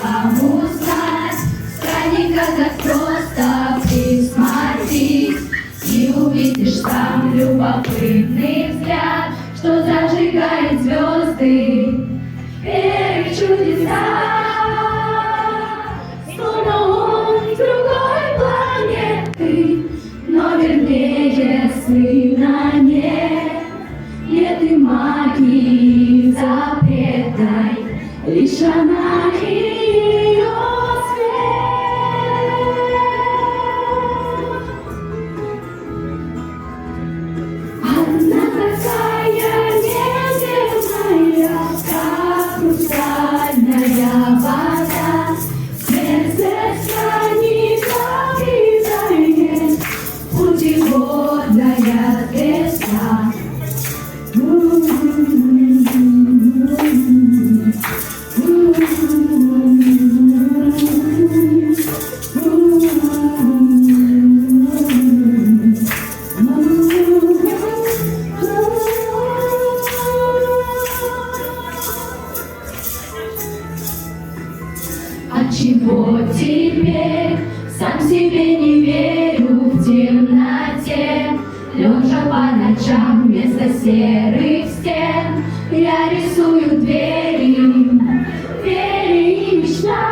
Кому знать, странненько так просто присмотрись, и увидишь там любопытный взгляд, что зажигает звезды, веры в чудеса. Словно он с другой планеты, но вернее сына нет и магии запретной, лишь она и ее свет. Она такая неземная, как хрустальная вода, сердце станет как путеводная звезда. Отчего теперь сам себе не верю в темноте, лежа по ночам вместо серых стен, я рисую двери, двери и мечта.